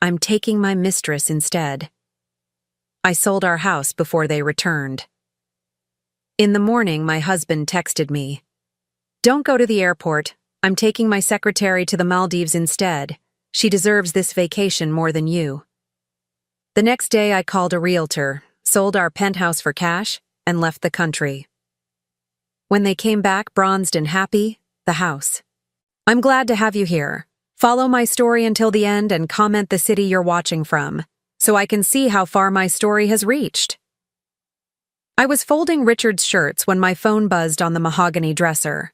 I'm taking my mistress instead. I sold our house before they returned. In the morning, my husband texted me, "Don't go to the airport. I'm taking my secretary to the Maldives instead. She deserves this vacation more than you." The next day, I called a realtor, sold our penthouse for cash, and left the country. When they came back bronzed and happy, the house. "I'm glad to have you here. Follow my story until the end and comment the city you're watching from, so I can see how far my story has reached." I was folding Richard's shirts when my phone buzzed on the mahogany dresser.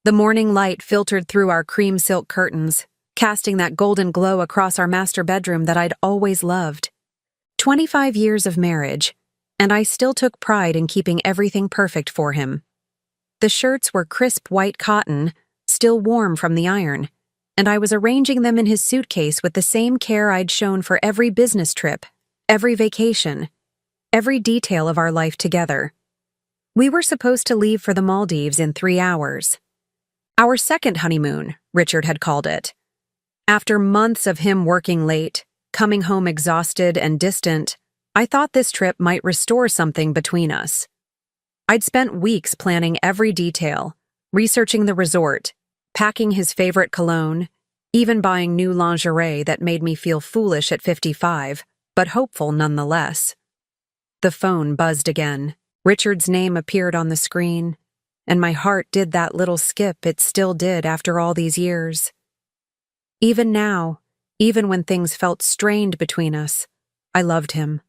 The morning light filtered through our cream silk curtains, casting that golden glow across our master bedroom that I'd always loved. 25 years of marriage, and I still took pride in keeping everything perfect for him. The shirts were crisp white cotton, still warm from the iron, and I was arranging them in his suitcase with the same care I'd shown for every business trip, every vacation, every detail of our life together. We were supposed to leave for the Maldives in 3 hours. Our second honeymoon, Richard had called it. After months of him working late, coming home exhausted and distant, I thought this trip might restore something between us. I'd spent weeks planning every detail, researching the resort, packing his favorite cologne, even buying new lingerie that made me feel foolish at 55, but hopeful nonetheless. The phone buzzed again. Richard's name appeared on the screen, and my heart did that little skip it still did after all these years. Even now, even when things felt strained between us, I loved him.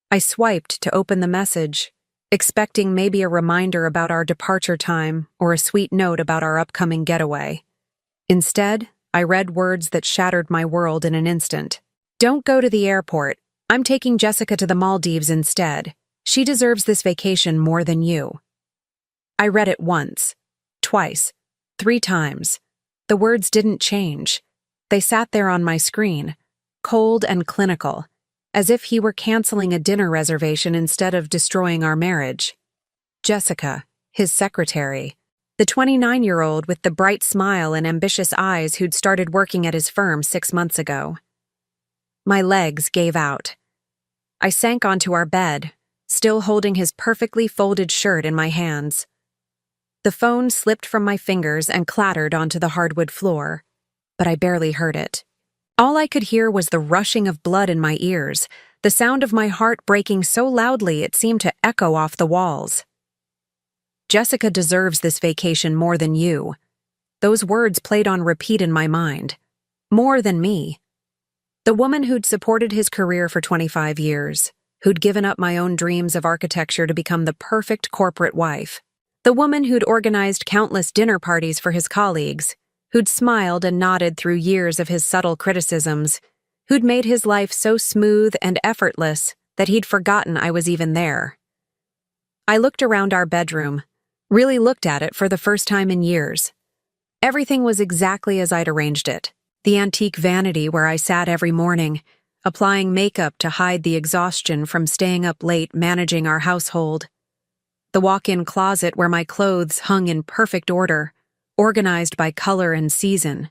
I swiped to open the message, expecting maybe a reminder about our departure time or a sweet note about our upcoming getaway. Instead, I read words that shattered my world in an instant. "Don't go to the airport. I'm taking Jessica to the Maldives instead. She deserves this vacation more than you." I read it once, twice, 3 times. The words didn't change. They sat there on my screen, cold and clinical, as if he were canceling a dinner reservation instead of destroying our marriage. Jessica, his secretary, the 29-year-old with the bright smile and ambitious eyes who'd started working at his firm 6 months ago. My legs gave out. I sank onto our bed, still holding his perfectly folded shirt in my hands. The phone slipped from my fingers and clattered onto the hardwood floor, but I barely heard it. All I could hear was the rushing of blood in my ears, the sound of my heart breaking so loudly it seemed to echo off the walls. "Jessica deserves this vacation more than you." Those words played on repeat in my mind. More than me. The woman who'd supported his career for 25 years, who'd given up my own dreams of architecture to become the perfect corporate wife. The woman who'd organized countless dinner parties for his colleagues, who'd smiled and nodded through years of his subtle criticisms, who'd made his life so smooth and effortless that he'd forgotten I was even there. I looked around our bedroom, really looked at it for the first time in years. Everything was exactly as I'd arranged it. The antique vanity where I sat every morning, applying makeup to hide the exhaustion from staying up late managing our household. The walk-in closet where my clothes hung in perfect order, organized by color and season,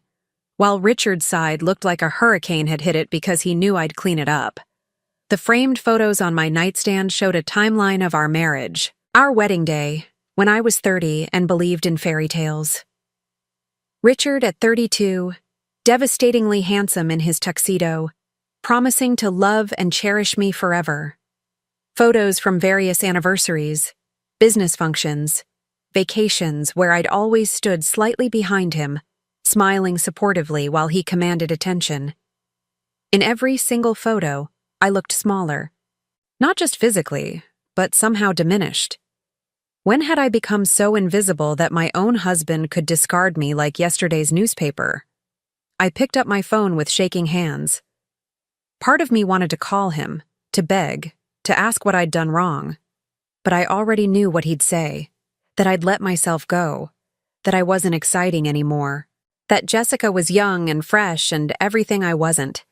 while Richard's side looked like a hurricane had hit it because he knew I'd clean it up. The framed photos on my nightstand showed a timeline of our marriage, our wedding day, when I was 30 and believed in fairy tales. Richard at 32, devastatingly handsome in his tuxedo, promising to love and cherish me forever. Photos from various anniversaries, business functions, vacations where I'd always stood slightly behind him, smiling supportively while he commanded attention. In every single photo, I looked smaller. Not just physically, but somehow diminished. When had I become so invisible that my own husband could discard me like yesterday's newspaper? I picked up my phone with shaking hands. Part of me wanted to call him, to beg, to ask what I'd done wrong. But I already knew what he'd say, that I'd let myself go, that I wasn't exciting anymore, that Jessica was young and fresh and everything I wasn't.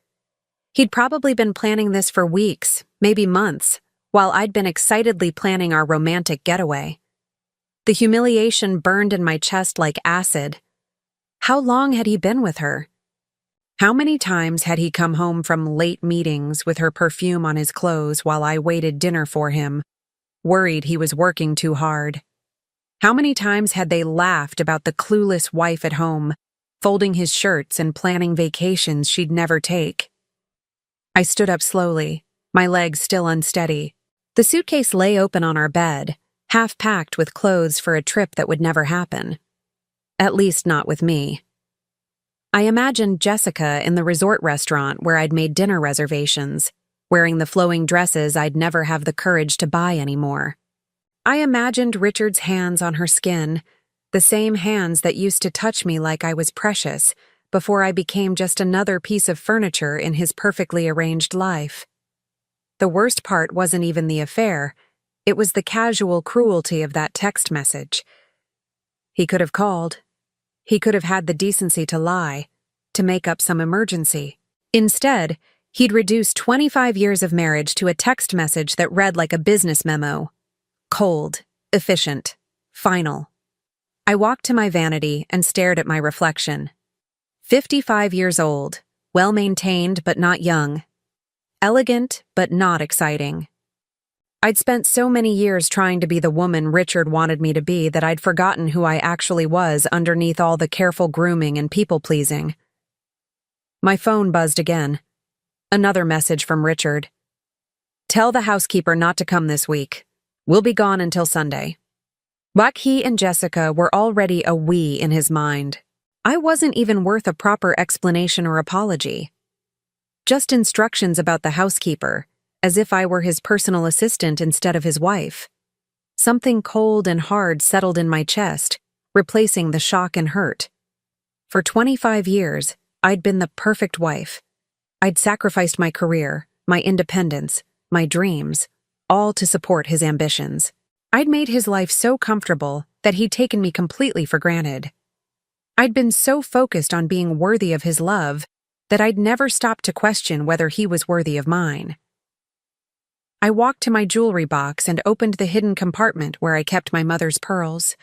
He'd probably been planning this for weeks, maybe months, while I'd been excitedly planning our romantic getaway. The humiliation burned in my chest like acid. How long had he been with her? How many times had he come home from late meetings with her perfume on his clothes while I waited dinner for him, worried he was working too hard? How many times had they laughed about the clueless wife at home, folding his shirts and planning vacations she'd never take? I stood up slowly, my legs still unsteady. The suitcase lay open on our bed, half packed with clothes for a trip that would never happen. At least not with me. I imagined Jessica in the resort restaurant where I'd made dinner reservations, wearing the flowing dresses I'd never have the courage to buy anymore. I imagined Richard's hands on her skin, the same hands that used to touch me like I was precious before I became just another piece of furniture in his perfectly arranged life. The worst part wasn't even the affair, it was the casual cruelty of that text message. He could have called. He could have had the decency to lie, to make up some emergency. Instead, he'd reduced 25 years of marriage to a text message that read like a business memo. Cold, efficient, final. I walked to my vanity and stared at my reflection. 55 years old, well-maintained but not young. Elegant but not exciting. I'd spent so many years trying to be the woman Richard wanted me to be that I'd forgotten who I actually was underneath all the careful grooming and people-pleasing. My phone buzzed again. Another message from Richard. "Tell the housekeeper not to come this week. We'll be gone until Sunday." Like he and Jessica were already a we in his mind. I wasn't even worth a proper explanation or apology. Just instructions about the housekeeper, as if I were his personal assistant instead of his wife. Something cold and hard settled in my chest, replacing the shock and hurt. For 25 years, I'd been the perfect wife. I'd sacrificed my career, my independence, my dreams, all to support his ambitions. I'd made his life so comfortable that he'd taken me completely for granted. I'd been so focused on being worthy of his love that I'd never stopped to question whether he was worthy of mine. I walked to my jewelry box and opened the hidden compartment where I kept my mother's pearls,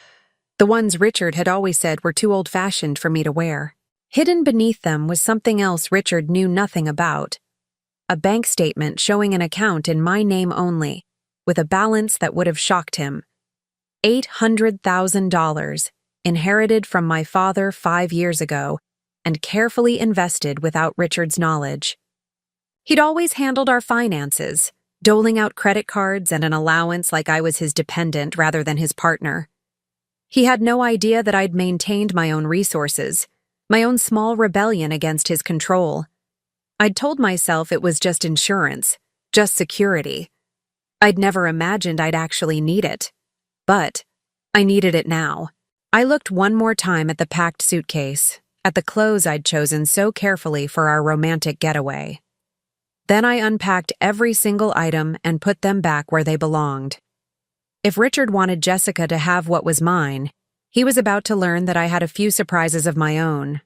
the ones Richard had always said were too old-fashioned for me to wear. Hidden beneath them was something else Richard knew nothing about. A bank statement showing an account in my name only, with a balance that would have shocked him. $800,000, inherited from my father 5 years ago, and carefully invested without Richard's knowledge. He'd always handled our finances, doling out credit cards and an allowance like I was his dependent rather than his partner. He had no idea that I'd maintained my own resources, my own small rebellion against his control. I'd told myself it was just insurance, just security. I'd never imagined I'd actually need it. But I needed it now. I looked one more time at the packed suitcase, at the clothes I'd chosen so carefully for our romantic getaway. Then I unpacked every single item and put them back where they belonged. If Richard wanted Jessica to have what was mine, he was about to learn that I had a few surprises of my own.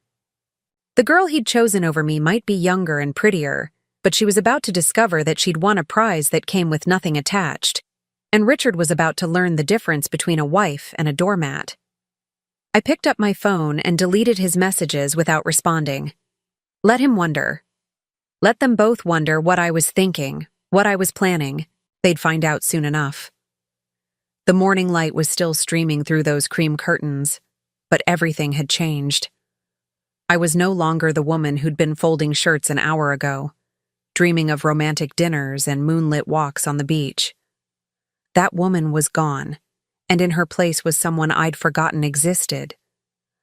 The girl he'd chosen over me might be younger and prettier, but she was about to discover that she'd won a prize that came with nothing attached, and Richard was about to learn the difference between a wife and a doormat. I picked up my phone and deleted his messages without responding. Let him wonder. Let them both wonder what I was thinking, what I was planning. They'd find out soon enough. The morning light was still streaming through those cream curtains, but everything had changed. I was no longer the woman who'd been folding shirts an hour ago, dreaming of romantic dinners and moonlit walks on the beach. That woman was gone, and in her place was someone I'd forgotten existed,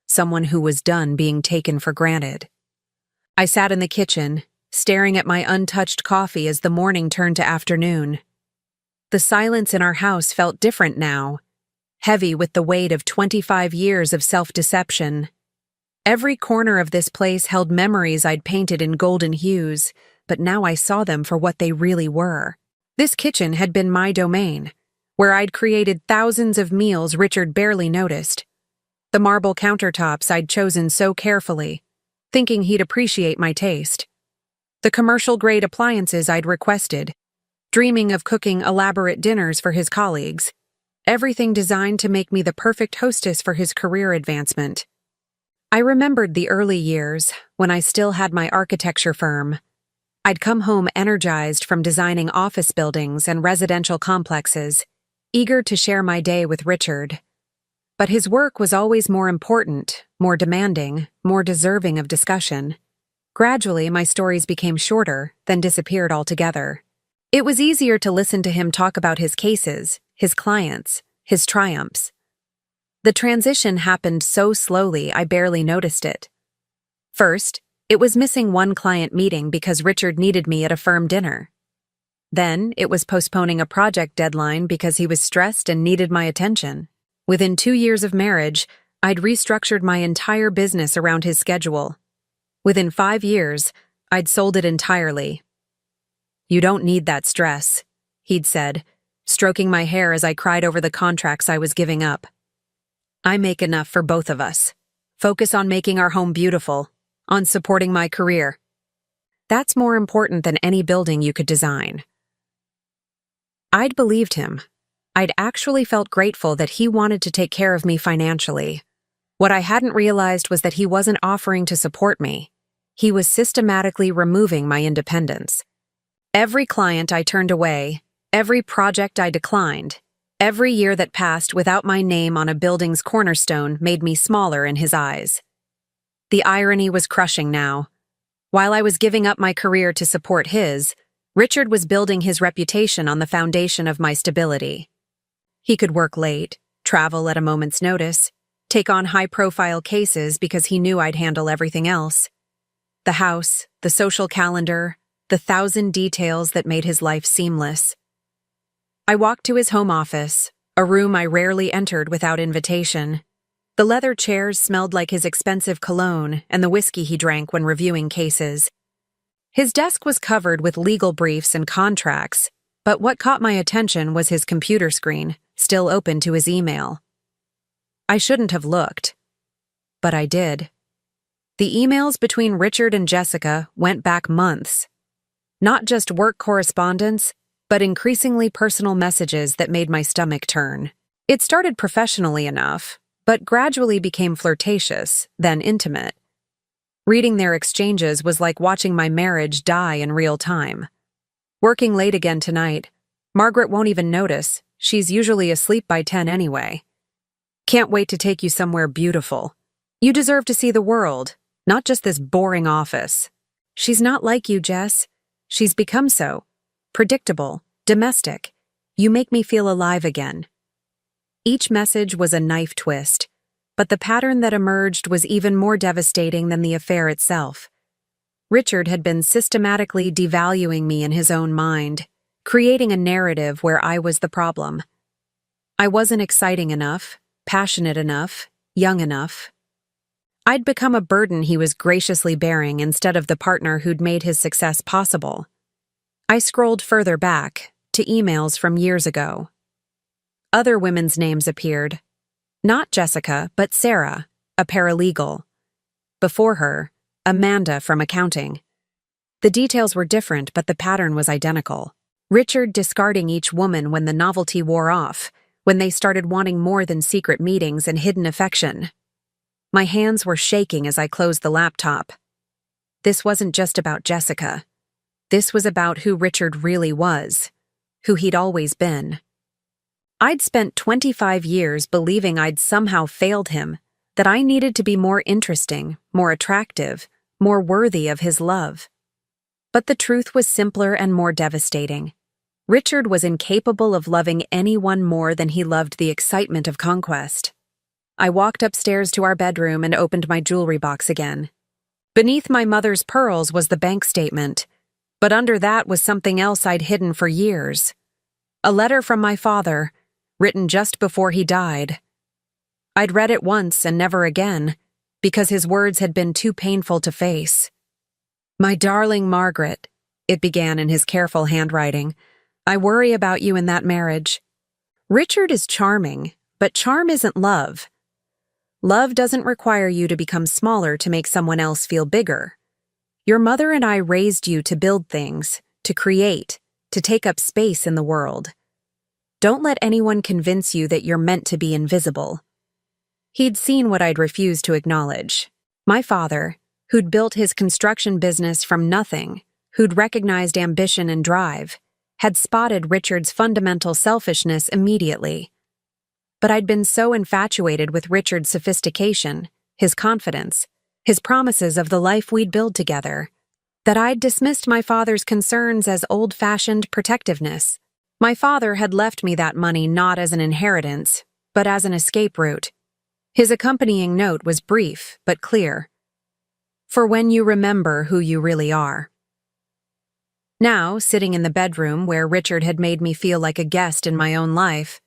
someone who was done being taken for granted. I sat in the kitchen, staring at my untouched coffee as the morning turned to afternoon. The silence in our house felt different now, heavy with the weight of 25 years of self-deception. Every corner of this place held memories I'd painted in golden hues, but now I saw them for what they really were. This kitchen had been my domain, where I'd created thousands of meals Richard barely noticed. The marble countertops I'd chosen so carefully, thinking he'd appreciate my taste. The commercial-grade appliances I'd requested, dreaming of cooking elaborate dinners for his colleagues, everything designed to make me the perfect hostess for his career advancement. I remembered the early years, when I still had my architecture firm. I'd come home energized from designing office buildings and residential complexes, eager to share my day with Richard. But his work was always more important, more demanding, more deserving of discussion. Gradually, my stories became shorter, then disappeared altogether. It was easier to listen to him talk about his cases, his clients, his triumphs. The transition happened so slowly I barely noticed it. First, it was missing one client meeting because Richard needed me at a firm dinner. Then, it was postponing a project deadline because he was stressed and needed my attention. Within 2 years of marriage, I'd restructured my entire business around his schedule. Within 5 years, I'd sold it entirely. "You don't need that stress," he'd said, stroking my hair as I cried over the contracts I was giving up. "I make enough for both of us. Focus on making our home beautiful, on supporting my career. That's more important than any building you could design." I'd believed him. I'd actually felt grateful that he wanted to take care of me financially. What I hadn't realized was that he wasn't offering to support me. He was systematically removing my independence. Every client I turned away, every project I declined, every year that passed without my name on a building's cornerstone made me smaller in his eyes. The irony was crushing now. While I was giving up my career to support his, Richard was building his reputation on the foundation of my stability. He could work late, travel at a moment's notice, take on high-profile cases because he knew I'd handle everything else. The house, the social calendar, the 1,000 details that made his life seamless. I walked to his home office, a room I rarely entered without invitation. The leather chairs smelled like his expensive cologne and the whiskey he drank when reviewing cases. His desk was covered with legal briefs and contracts, but what caught my attention was his computer screen, still open to his email. I shouldn't have looked, but I did. The emails between Richard and Jessica went back months. Not just work correspondence, but increasingly personal messages that made my stomach turn. It started professionally enough, but gradually became flirtatious, then intimate. Reading their exchanges was like watching my marriage die in real time. "Working late again tonight. Margaret won't even notice. She's usually asleep by 10 anyway. Can't wait to take you somewhere beautiful. You deserve to see the world, not just this boring office. She's not like you, Jess. She's become so. Predictable, domestic. You make me feel alive again." Each message was a knife twist, but the pattern that emerged was even more devastating than the affair itself. Richard had been systematically devaluing me in his own mind, creating a narrative where I was the problem. I wasn't exciting enough, passionate enough, young enough. I'd become a burden he was graciously bearing instead of the partner who'd made his success possible. I scrolled further back, to emails from years ago. Other women's names appeared. Not Jessica, but Sarah, a paralegal. Before her, Amanda from accounting. The details were different, but the pattern was identical. Richard discarding each woman when the novelty wore off, when they started wanting more than secret meetings and hidden affection. My hands were shaking as I closed the laptop. This wasn't just about Jessica. This was about who Richard really was, who he'd always been. I'd spent 25 years believing I'd somehow failed him, that I needed to be more interesting, more attractive, more worthy of his love. But the truth was simpler and more devastating. Richard was incapable of loving anyone more than he loved the excitement of conquest. I walked upstairs to our bedroom and opened my jewelry box again. Beneath my mother's pearls was the bank statement, but under that was something else I'd hidden for years. A letter from my father, written just before he died. I'd read it once and never again, because his words had been too painful to face. "My darling Margaret," it began in his careful handwriting, "I worry about you in that marriage. Richard is charming, but charm isn't love. Love doesn't require you to become smaller to make someone else feel bigger. Your mother and I raised you to build things, to create, to take up space in the world. Don't let anyone convince you that you're meant to be invisible." He'd seen what I'd refused to acknowledge. My father, who'd built his construction business from nothing, who'd recognized ambition and drive, had spotted Richard's fundamental selfishness immediately. But I'd been so infatuated with Richard's sophistication, his confidence, his promises of the life we'd build together, that I'd dismissed my father's concerns as old-fashioned protectiveness. My father had left me that money not as an inheritance, but as an escape route. His accompanying note was brief but clear. For when you remember who you really are. Now, sitting in the bedroom where Richard had made me feel like a guest in my own life,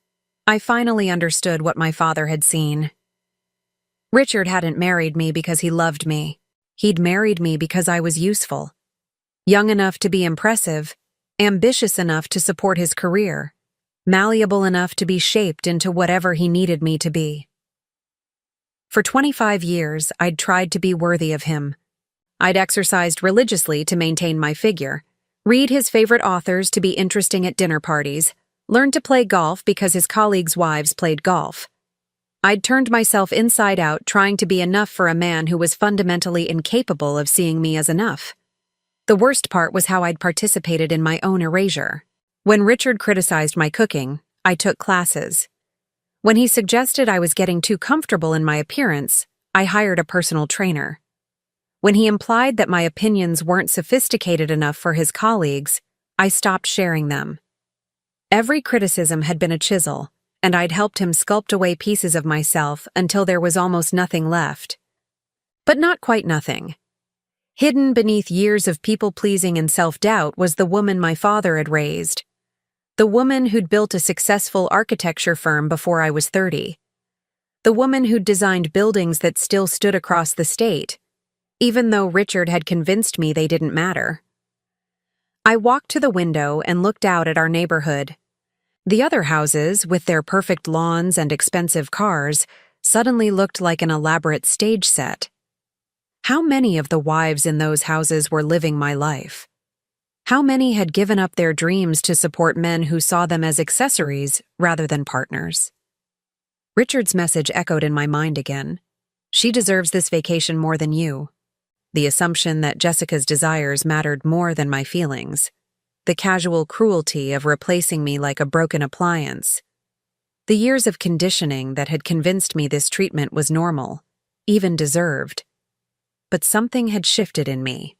I finally understood what my father had seen. Richard hadn't married me because he loved me. He'd married me because I was useful. Young enough to be impressive, ambitious enough to support his career, malleable enough to be shaped into whatever he needed me to be. For 25 years, I'd tried to be worthy of him. I'd exercised religiously to maintain my figure, read his favorite authors to be interesting at dinner parties, learned to play golf because his colleagues' wives played golf. I'd turned myself inside out trying to be enough for a man who was fundamentally incapable of seeing me as enough. The worst part was how I'd participated in my own erasure. When Richard criticized my cooking, I took classes. When he suggested I was getting too comfortable in my appearance, I hired a personal trainer. When he implied that my opinions weren't sophisticated enough for his colleagues, I stopped sharing them. Every criticism had been a chisel, and I'd helped him sculpt away pieces of myself until there was almost nothing left. But not quite nothing. Hidden beneath years of people-pleasing and self-doubt was the woman my father had raised. The woman who'd built a successful architecture firm before I was 30. The woman who'd designed buildings that still stood across the state, even though Richard had convinced me they didn't matter. I walked to the window and looked out at our neighborhood. The other houses, with their perfect lawns and expensive cars, suddenly looked like an elaborate stage set. How many of the wives in those houses were living my life? How many had given up their dreams to support men who saw them as accessories rather than partners? Richard's message echoed in my mind again. She deserves this vacation more than you. The assumption that Jessica's desires mattered more than my feelings. The casual cruelty of replacing me like a broken appliance. The years of conditioning that had convinced me this treatment was normal, even deserved. But something had shifted in me.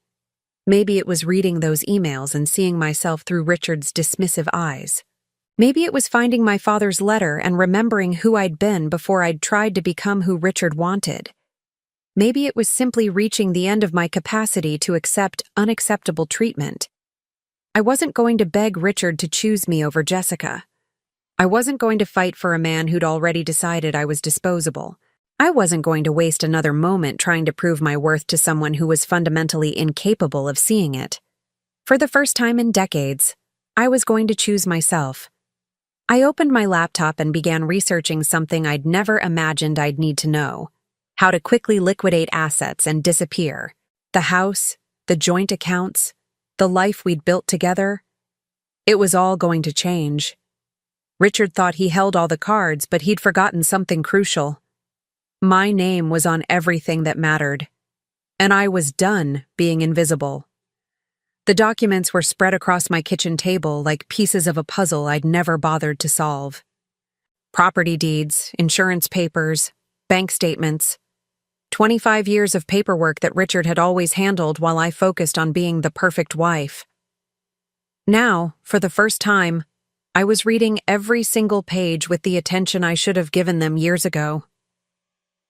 Maybe it was reading those emails and seeing myself through Richard's dismissive eyes. Maybe it was finding my father's letter and remembering who I'd been before I'd tried to become who Richard wanted. Maybe it was simply reaching the end of my capacity to accept unacceptable treatment. I wasn't going to beg Richard to choose me over Jessica. I wasn't going to fight for a man who'd already decided I was disposable. I wasn't going to waste another moment trying to prove my worth to someone who was fundamentally incapable of seeing it. For the first time in decades, I was going to choose myself. I opened my laptop and began researching something I'd never imagined I'd need to know: how to quickly liquidate assets and disappear. The house, the joint accounts, the life we'd built together. It was all going to change. Richard thought he held all the cards, but he'd forgotten something crucial. My name was on everything that mattered, and I was done being invisible. The documents were spread across my kitchen table like pieces of a puzzle I'd never bothered to solve. Property deeds, insurance papers, bank statements. 25 years of paperwork that Richard had always handled while I focused on being the perfect wife. Now, for the first time, I was reading every single page with the attention I should have given them years ago.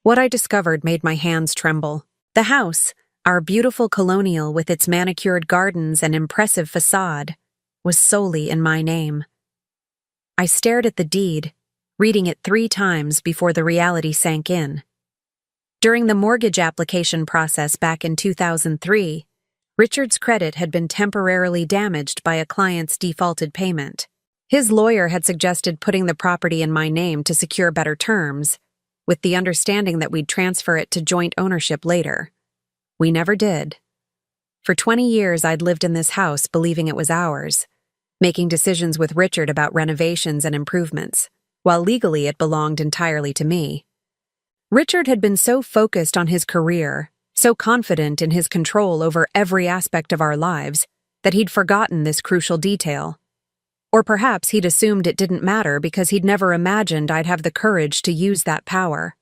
What I discovered made my hands tremble. The house, our beautiful colonial with its manicured gardens and impressive facade, was solely in my name. I stared at the deed, reading it 3 times before the reality sank in. During the mortgage application process back in 2003, Richard's credit had been temporarily damaged by a client's defaulted payment. His lawyer had suggested putting the property in my name to secure better terms, with the understanding that we'd transfer it to joint ownership later. We never did. For 20 years, I'd lived in this house believing it was ours, making decisions with Richard about renovations and improvements, while legally it belonged entirely to me. Richard had been so focused on his career, so confident in his control over every aspect of our lives that he'd forgotten this crucial detail. Or perhaps he'd assumed it didn't matter because he'd never imagined I'd have the courage to use that power.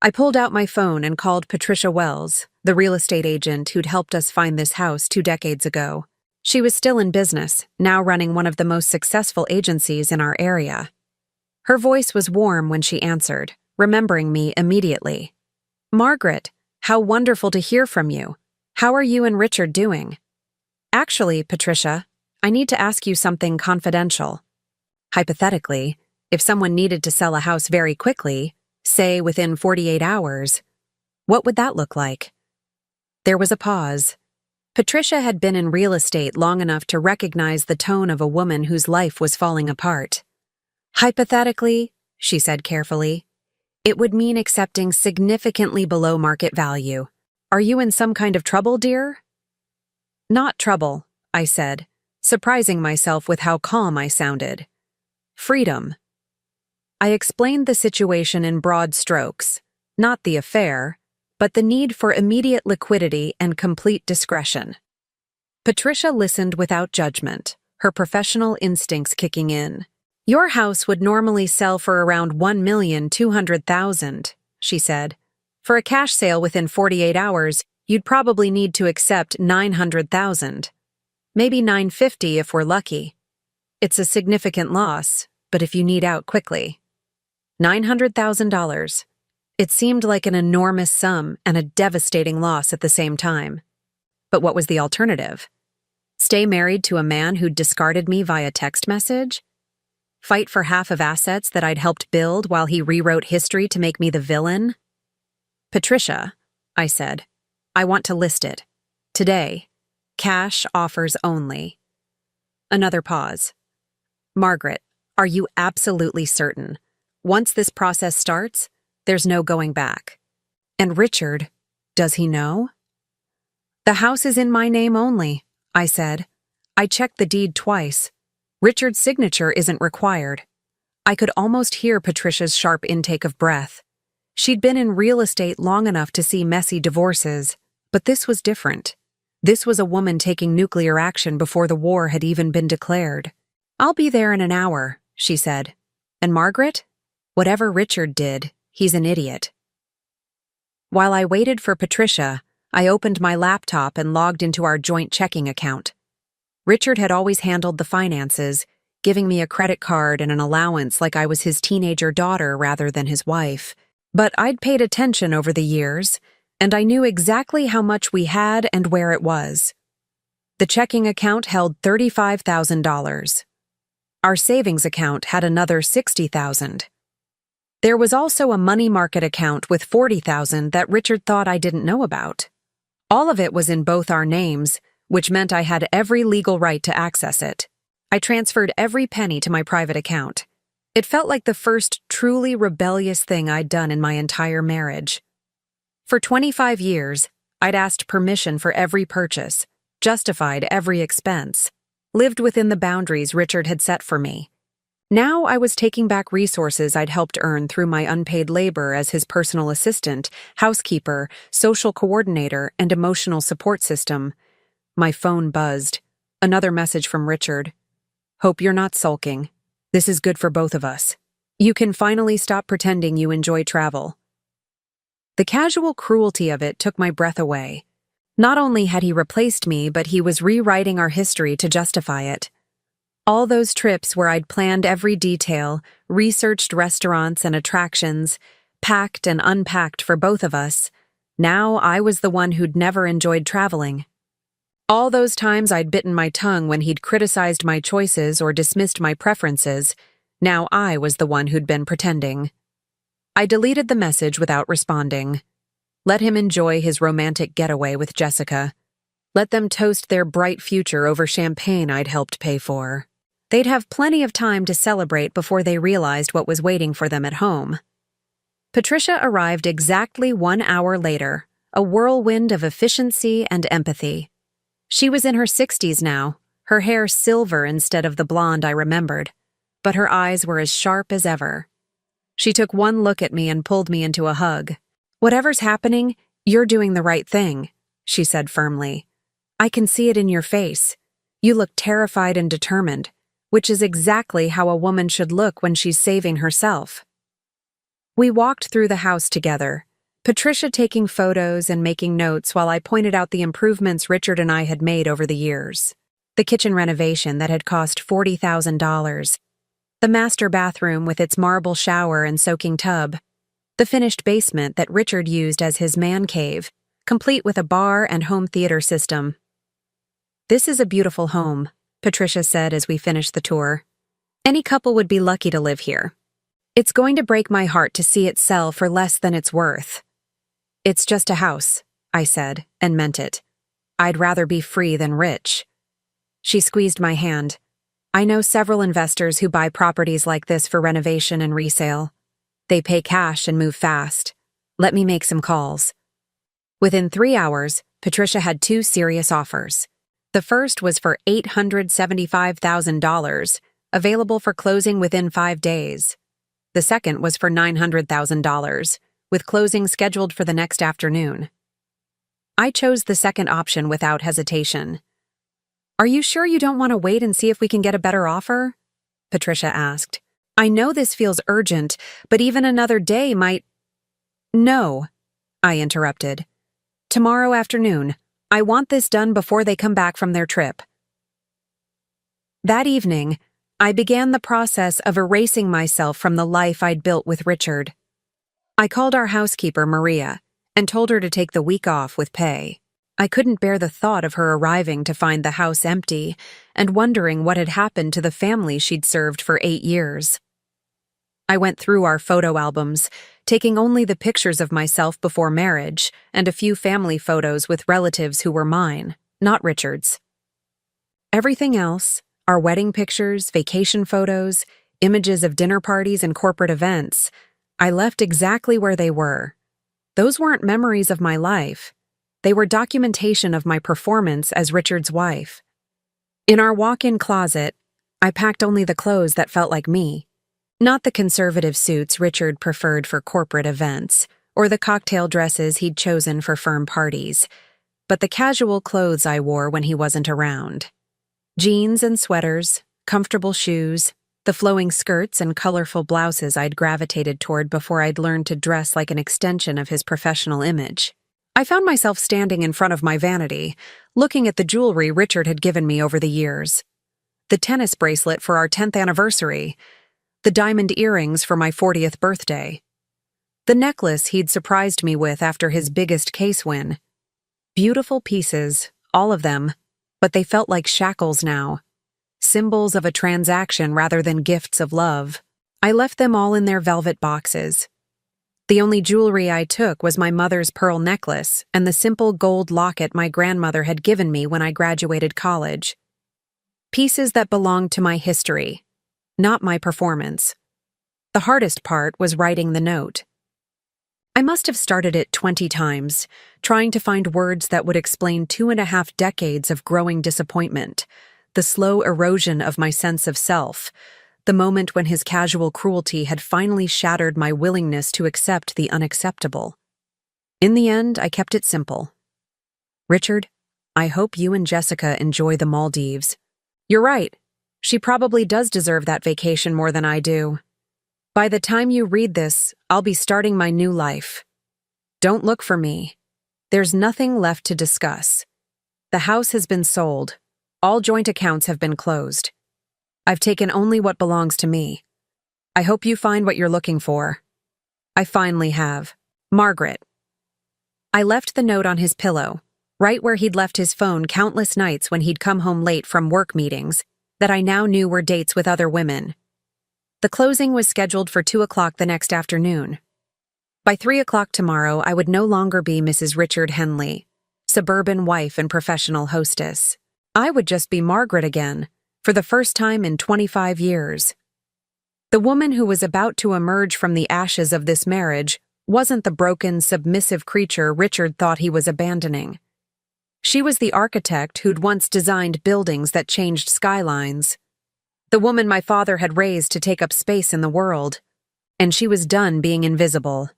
I pulled out my phone and called Patricia Wells, the real estate agent who'd helped us find this house 2 decades ago. She was still in business, now running one of the most successful agencies in our area. Her voice was warm when she answered, remembering me immediately. "Margaret, how wonderful to hear from you. How are you and Richard doing?" "Actually, Patricia, I need to ask you something confidential. Hypothetically, if someone needed to sell a house very quickly, say within 48 hours, what would that look like?" There was a pause. Patricia had been in real estate long enough to recognize the tone of a woman whose life was falling apart. "Hypothetically," she said carefully, "it would mean accepting significantly below market value. Are you in some kind of trouble, dear?" "Not trouble," I said, surprising myself with how calm I sounded. "Freedom." I explained the situation in broad strokes, not the affair, but the need for immediate liquidity and complete discretion. Patricia listened without judgment, her professional instincts kicking in. "Your house would normally sell for around $1,200,000, she said. "For a cash sale within 48 hours, you'd probably need to accept $900,000. Maybe $950 if we're lucky. It's a significant loss, but if you need out quickly." $900,000. It seemed like an enormous sum and a devastating loss at the same time. But what was the alternative? Stay married to a man who'd discarded me via text message? Fight for half of assets that I'd helped build while he rewrote history to make me the villain? "Patricia," I said, "I want to list it. Today. Cash offers only." Another pause. "Margaret, are you absolutely certain? Once this process starts, there's no going back. And Richard, does he know?" "The house is in my name only," I said. "I checked the deed twice. Richard's signature isn't required." I could almost hear Patricia's sharp intake of breath. She'd been in real estate long enough to see messy divorces, but this was different. This was a woman taking nuclear action before the war had even been declared. "I'll be there in an hour," she said. "And Margaret? Whatever Richard did, he's an idiot." While I waited for Patricia, I opened my laptop and logged into our joint checking account. Richard had always handled the finances, giving me a credit card and an allowance like I was his teenager daughter rather than his wife. But I'd paid attention over the years, and I knew exactly how much we had and where it was. The checking account held $35,000. Our savings account had another $60,000. There was also a money market account with $40,000 that Richard thought I didn't know about. All of it was in both our names, which meant I had every legal right to access it. I transferred every penny to my private account. It felt like the first truly rebellious thing I'd done in my entire marriage. For 25 years, I'd asked permission for every purchase, justified every expense, lived within the boundaries Richard had set for me. Now I was taking back resources I'd helped earn through my unpaid labor as his personal assistant, housekeeper, social coordinator, and emotional support system. My phone buzzed. Another message from Richard. "Hope you're not sulking. This is good for both of us. You can finally stop pretending you enjoy travel." The casual cruelty of it took my breath away. Not only had he replaced me, but he was rewriting our history to justify it. All those trips where I'd planned every detail, researched restaurants and attractions, packed and unpacked for both of us, now I was the one who'd never enjoyed traveling. All those times I'd bitten my tongue when he'd criticized my choices or dismissed my preferences, now I was the one who'd been pretending. I deleted the message without responding. Let him enjoy his romantic getaway with Jessica. Let them toast their bright future over champagne I'd helped pay for. They'd have plenty of time to celebrate before they realized what was waiting for them at home. Patricia arrived exactly 1 hour later, a whirlwind of efficiency and empathy. She was in her 60s now, her hair silver instead of the blonde I remembered, but her eyes were as sharp as ever. She took one look at me and pulled me into a hug. "Whatever's happening, "You're doing the right thing," she said firmly. "I can see it in your face. You look terrified and determined, which is exactly how a woman should look when she's saving herself." We walked through the house together, Patricia taking photos and making notes while I pointed out the improvements Richard and I had made over the years. The kitchen renovation that had cost $40,000, the master bathroom with its marble shower and soaking tub, the finished basement that Richard used as his man cave, complete with a bar and home theater system. "This is a beautiful home," Patricia said as we finished the tour. "Any couple would be lucky to live here. It's going to break my heart to see it sell for less than it's worth." "It's just a house," I said, and meant it. "I'd rather be free than rich." She squeezed my hand. "I know several investors who buy properties like this for renovation and resale. They pay cash and move fast. Let me make some calls." Within 3 hours, Patricia had 2 serious offers. The first was for $875,000, available for closing within 5 days. The second was for $900,000, with closing scheduled for the next afternoon. I chose the second option without hesitation. "Are you sure you don't want to wait and see if we can get a better offer?" Patricia asked. "I know this feels urgent, but even another day might—" "No," I interrupted. "Tomorrow afternoon. I want this done before they come back from their trip." That evening, I began the process of erasing myself from the life I'd built with Richard. I called our housekeeper, Maria, and told her to take the week off with pay. I couldn't bear the thought of her arriving to find the house empty and wondering what had happened to the family she'd served for 8 years. I went through our photo albums, taking only the pictures of myself before marriage and a few family photos with relatives who were mine, not Richard's. Everything else, our wedding pictures, vacation photos, images of dinner parties and corporate events, I left exactly where they were. Those weren't memories of my life. They were documentation of my performance as Richard's wife. In our walk-in closet, I packed only the clothes that felt like me. Not the conservative suits Richard preferred for corporate events, or the cocktail dresses he'd chosen for firm parties, but the casual clothes I wore when he wasn't around. Jeans and sweaters, comfortable shoes, the flowing skirts and colorful blouses I'd gravitated toward before I'd learned to dress like an extension of his professional image. I found myself standing in front of my vanity, looking at the jewelry Richard had given me over the years. The tennis bracelet for our 10th anniversary, the diamond earrings for my 40th birthday, the necklace he'd surprised me with after his biggest case win. Beautiful pieces, all of them, but they felt like shackles now. Symbols of a transaction rather than gifts of love. I left them all in their velvet boxes. The only jewelry I took was my mother's pearl necklace and the simple gold locket my grandmother had given me when I graduated college. Pieces that belonged to my history, not my performance. The hardest part was writing the note. I must have started it 20 times, trying to find words that would explain 2.5 decades of growing disappointment, the slow erosion of my sense of self, the moment when his casual cruelty had finally shattered my willingness to accept the unacceptable. In the end, I kept it simple. "Richard, I hope you and Jessica enjoy the Maldives. You're right. She probably does deserve that vacation more than I do. By the time you read this, I'll be starting my new life. Don't look for me. There's nothing left to discuss. The house has been sold. All joint accounts have been closed. I've taken only what belongs to me. I hope you find what you're looking for. I finally have. Margaret." I left the note on his pillow, right where he'd left his phone countless nights when he'd come home late from work meetings that I now knew were dates with other women. The closing was scheduled for 2 o'clock the next afternoon. By 3 o'clock tomorrow, I would no longer be Mrs. Richard Henley, suburban wife and professional hostess. I would just be Margaret again, for the first time in 25 years. The woman who was about to emerge from the ashes of this marriage wasn't the broken, submissive creature Richard thought he was abandoning. She was the architect who'd once designed buildings that changed skylines. The woman my father had raised to take up space in the world. And she was done being invisible.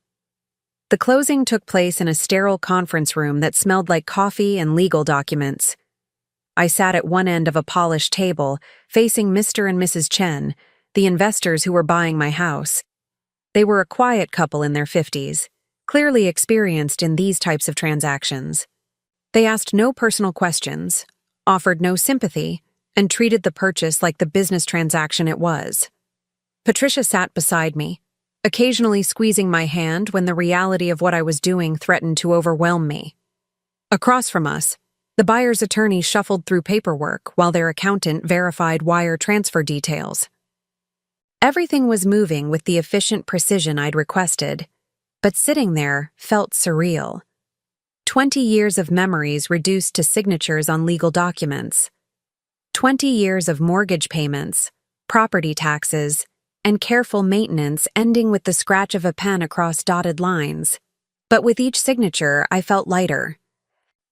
The closing took place in a sterile conference room that smelled like coffee and legal documents. I sat at one end of a polished table, facing Mr. and Mrs. Chen, the investors who were buying my house. They were a quiet couple in their 50s, clearly experienced in these types of transactions. They asked no personal questions, offered no sympathy, and treated the purchase like the business transaction it was. Patricia sat beside me, occasionally squeezing my hand when the reality of what I was doing threatened to overwhelm me. Across from us, the buyer's attorney shuffled through paperwork while their accountant verified wire transfer details. Everything was moving with the efficient precision I'd requested, but sitting there felt surreal. 20 years of memories reduced to signatures on legal documents. 20 years of mortgage payments, property taxes, and careful maintenance ending with the scratch of a pen across dotted lines. But with each signature, I felt lighter.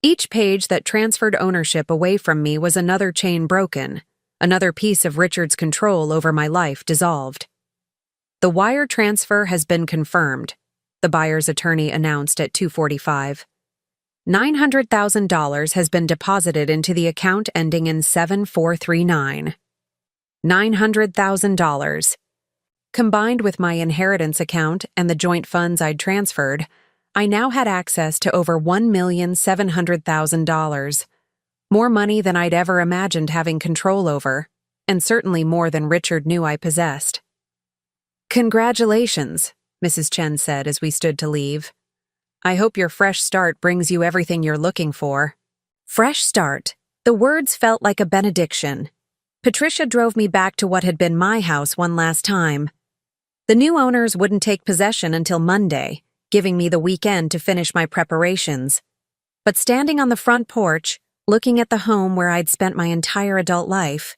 Each page that transferred ownership away from me was another chain broken, another piece of Richard's control over my life dissolved. "The wire transfer has been confirmed," the buyer's attorney announced at 2:45. $900,000 has been deposited into the account ending in 7439. $900,000. Combined with my inheritance account and the joint funds I'd transferred, I now had access to over $1,700,000. More money than I'd ever imagined having control over, and certainly more than Richard knew I possessed. "Congratulations," Mrs. Chen said as we stood to leave. "I hope your fresh start brings you everything you're looking for." Fresh start. The words felt like a benediction. Patricia drove me back to what had been my house one last time. The new owners wouldn't take possession until Monday, giving me the weekend to finish my preparations. But standing on the front porch, looking at the home where I'd spent my entire adult life,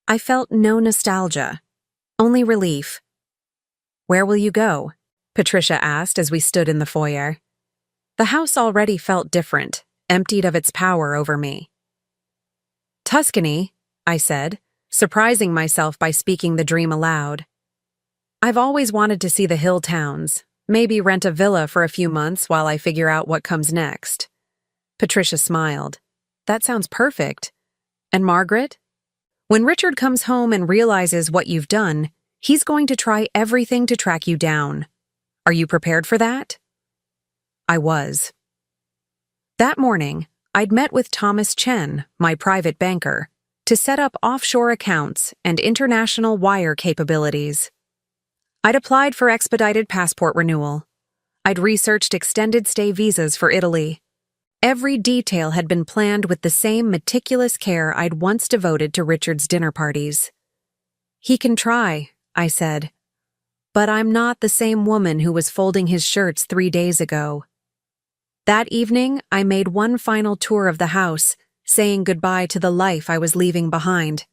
I felt no nostalgia, only relief. "Where will you go?" Patricia asked as we stood in the foyer. The house already felt different, emptied of its power over me. "Tuscany," I said, surprising myself by speaking the dream aloud. "I've always wanted to see the hill towns, maybe rent a villa for a few months while I figure out what comes next." Patricia smiled. "That sounds perfect. And Margaret? When Richard comes home and realizes what you've done, he's going to try everything to track you down. Are you prepared for that?" I was. That morning, I'd met with Thomas Chen, my private banker, to set up offshore accounts and international wire capabilities. I'd applied for expedited passport renewal. I'd researched extended stay visas for Italy. Every detail had been planned with the same meticulous care I'd once devoted to Richard's dinner parties. "He can try," I said. "But I'm not the same woman who was folding his shirts 3 days ago." That evening, I made one final tour of the house, saying goodbye to the life I was leaving behind.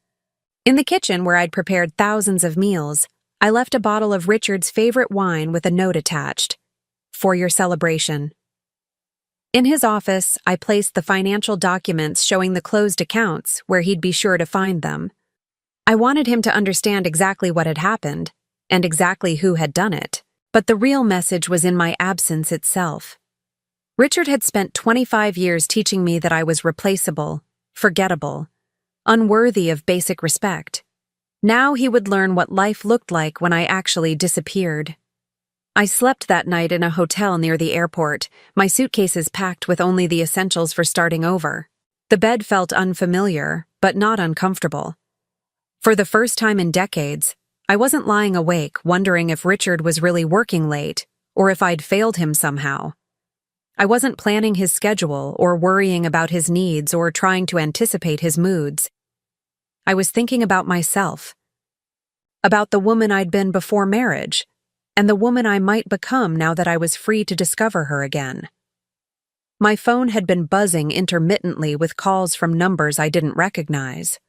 In the kitchen where I'd prepared thousands of meals, I left a bottle of Richard's favorite wine with a note attached, "For your celebration." In his office, I placed the financial documents showing the closed accounts where he'd be sure to find them. I wanted him to understand exactly what had happened, and exactly who had done it, but the real message was in my absence itself. Richard had spent 25 years teaching me that I was replaceable, forgettable, unworthy of basic respect. Now he would learn what life looked like when I actually disappeared. I slept that night in a hotel near the airport, my suitcases packed with only the essentials for starting over. The bed felt unfamiliar, but not uncomfortable. For the first time in decades, I wasn't lying awake wondering if Richard was really working late, or if I'd failed him somehow. I wasn't planning his schedule or worrying about his needs or trying to anticipate his moods. I was thinking about myself, about the woman I'd been before marriage, and the woman I might become now that I was free to discover her again. My phone had been buzzing intermittently with calls from numbers I didn't recognize.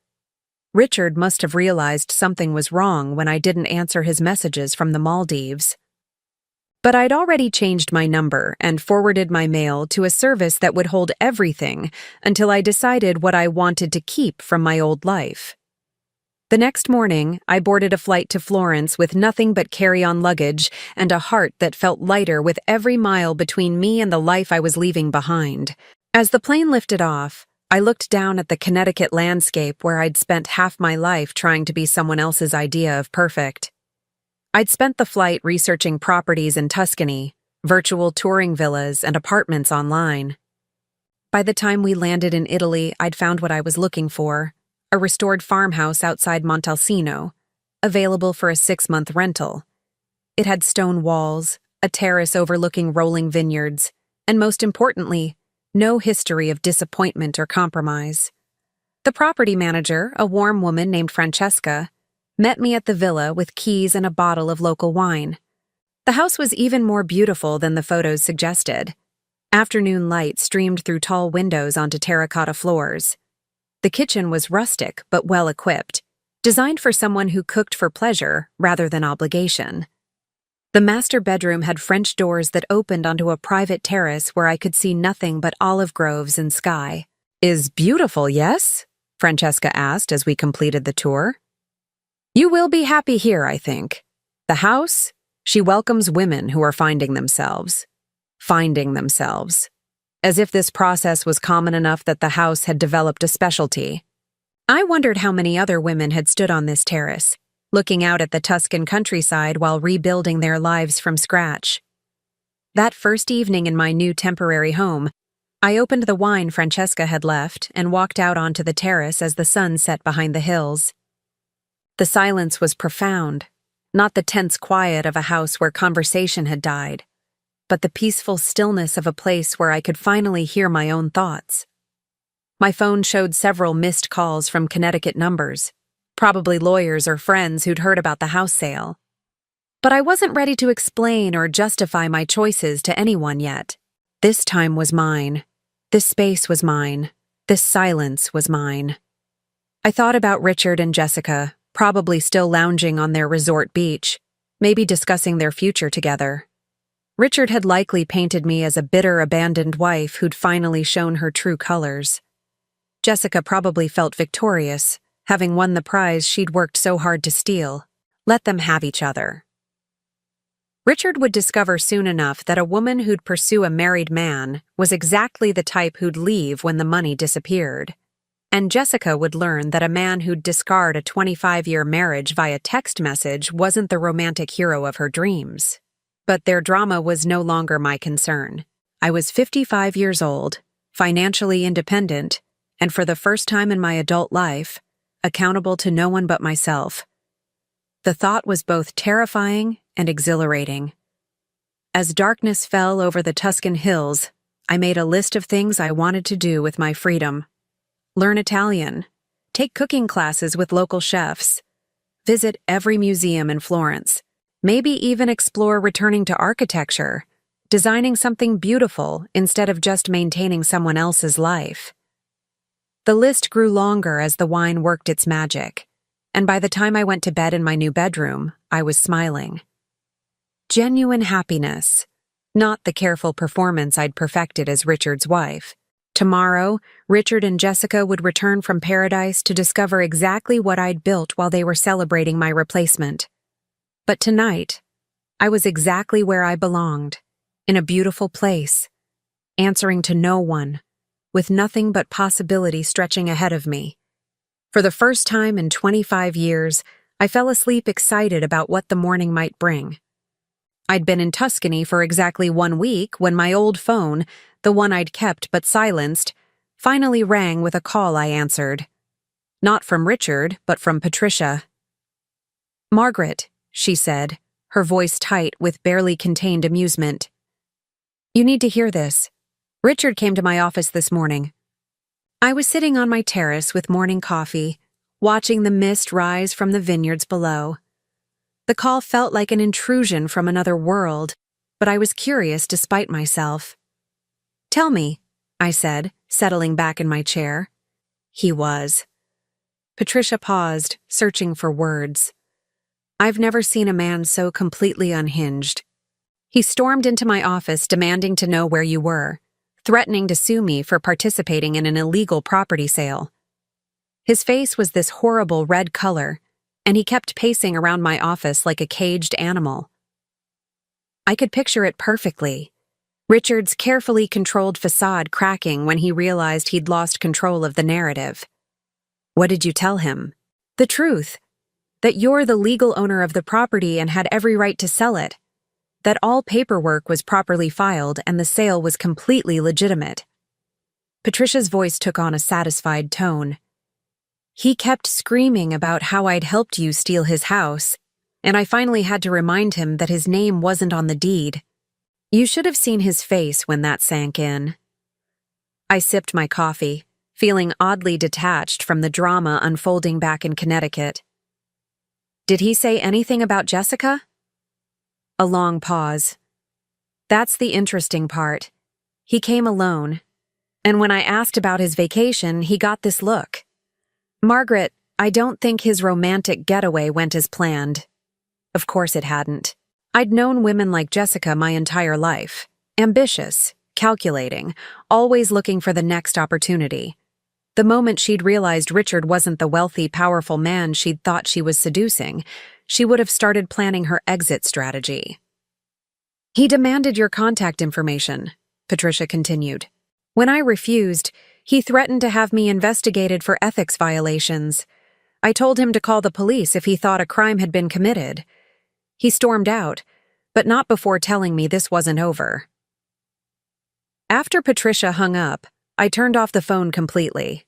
Richard must have realized something was wrong when I didn't answer his messages from the Maldives. But I'd already changed my number and forwarded my mail to a service that would hold everything until I decided what I wanted to keep from my old life. The next morning, I boarded a flight to Florence with nothing but carry-on luggage and a heart that felt lighter with every mile between me and the life I was leaving behind. As the plane lifted off, I looked down at the Connecticut landscape where I'd spent half my life trying to be someone else's idea of perfect. I'd spent the flight researching properties in Tuscany, virtual touring villas and apartments online. By the time we landed in Italy, I'd found what I was looking for: a restored farmhouse outside Montalcino, available for a 6-month rental. It had stone walls, a terrace overlooking rolling vineyards, and most importantly, no history of disappointment or compromise. The property manager, a warm woman named Francesca, met me at the villa with keys and a bottle of local wine. The house was even more beautiful than the photos suggested. Afternoon light streamed through tall windows onto terracotta floors. The kitchen was rustic but well-equipped, designed for someone who cooked for pleasure rather than obligation. The master bedroom had French doors that opened onto a private terrace where I could see nothing but olive groves and sky. "Is beautiful, yes?" Francesca asked as we completed the tour. "You will be happy here, I think. The house, she welcomes women who are finding themselves. Finding themselves. As if this process was common enough that the house had developed a specialty. I wondered how many other women had stood on this terrace, looking out at the Tuscan countryside while rebuilding their lives from scratch. That first evening in my new temporary home, I opened the wine Francesca had left and walked out onto the terrace as the sun set behind the hills. The silence was profound, not the tense quiet of a house where conversation had died, but the peaceful stillness of a place where I could finally hear my own thoughts. My phone showed several missed calls from Connecticut numbers, probably lawyers or friends who'd heard about the house sale. But I wasn't ready to explain or justify my choices to anyone yet. This time was mine. This space was mine. This silence was mine. I thought about Richard and Jessica, probably still lounging on their resort beach, maybe discussing their future together. Richard had likely painted me as a bitter, abandoned wife who'd finally shown her true colors. Jessica probably felt victorious, having won the prize she'd worked so hard to steal. Let them have each other. Richard would discover soon enough that a woman who'd pursue a married man was exactly the type who'd leave when the money disappeared. And Jessica would learn that a man who'd discard a 25-year marriage via text message wasn't the romantic hero of her dreams. But their drama was no longer my concern. I was 55 years old, financially independent, and for the first time in my adult life, accountable to no one but myself. The thought was both terrifying and exhilarating. As darkness fell over the Tuscan hills, I made a list of things I wanted to do with my freedom. Learn Italian, take cooking classes with local chefs, visit every museum in Florence, maybe even explore returning to architecture, designing something beautiful instead of just maintaining someone else's life. The list grew longer as the wine worked its magic, and by the time I went to bed in my new bedroom, I was smiling. Genuine happiness, not the careful performance I'd perfected as Richard's wife. Tomorrow, Richard and Jessica would return from paradise to discover exactly what I'd built while they were celebrating my replacement. But tonight, I was exactly where I belonged, in a beautiful place, answering to no one, with nothing but possibility stretching ahead of me. For the first time in 25 years, I fell asleep excited about what the morning might bring. I'd been in Tuscany for exactly 1 week when my old phone, the one I'd kept but silenced, finally rang with a call I answered. Not from Richard, but from Patricia. "Margaret," she said, her voice tight with barely contained amusement. "You need to hear this. Richard came to my office this morning." I was sitting on my terrace with morning coffee, watching the mist rise from the vineyards below. The call felt like an intrusion from another world, but I was curious despite myself. "Tell me," I said, settling back in my chair. He was. Patricia paused, searching for words. I've never seen a man so completely unhinged. He stormed into my office demanding to know where you were, threatening to sue me for participating in an illegal property sale. His face was this horrible red color, and he kept pacing around my office like a caged animal. I could picture it perfectly. Richard's carefully controlled facade cracking when he realized he'd lost control of the narrative. What did you tell him? The truth. That you're the legal owner of the property and had every right to sell it. That all paperwork was properly filed and the sale was completely legitimate. Patricia's voice took on a satisfied tone. He kept screaming about how I'd helped you steal his house, and I finally had to remind him that his name wasn't on the deed. You should have seen his face when that sank in. I sipped my coffee, feeling oddly detached from the drama unfolding back in Connecticut. Did he say anything about Jessica? A long pause. That's the interesting part. He came alone, and when I asked about his vacation, he got this look. Margaret, I don't think his romantic getaway went as planned. Of course it hadn't. I'd known women like Jessica my entire life. Ambitious, calculating, always looking for the next opportunity. The moment she'd realized Richard wasn't the wealthy, powerful man she'd thought she was seducing, she would have started planning her exit strategy. He demanded your contact information, Patricia continued. When I refused, he threatened to have me investigated for ethics violations. I told him to call the police if he thought a crime had been committed. He stormed out, but not before telling me this wasn't over. After Patricia hung up, I turned off the phone completely.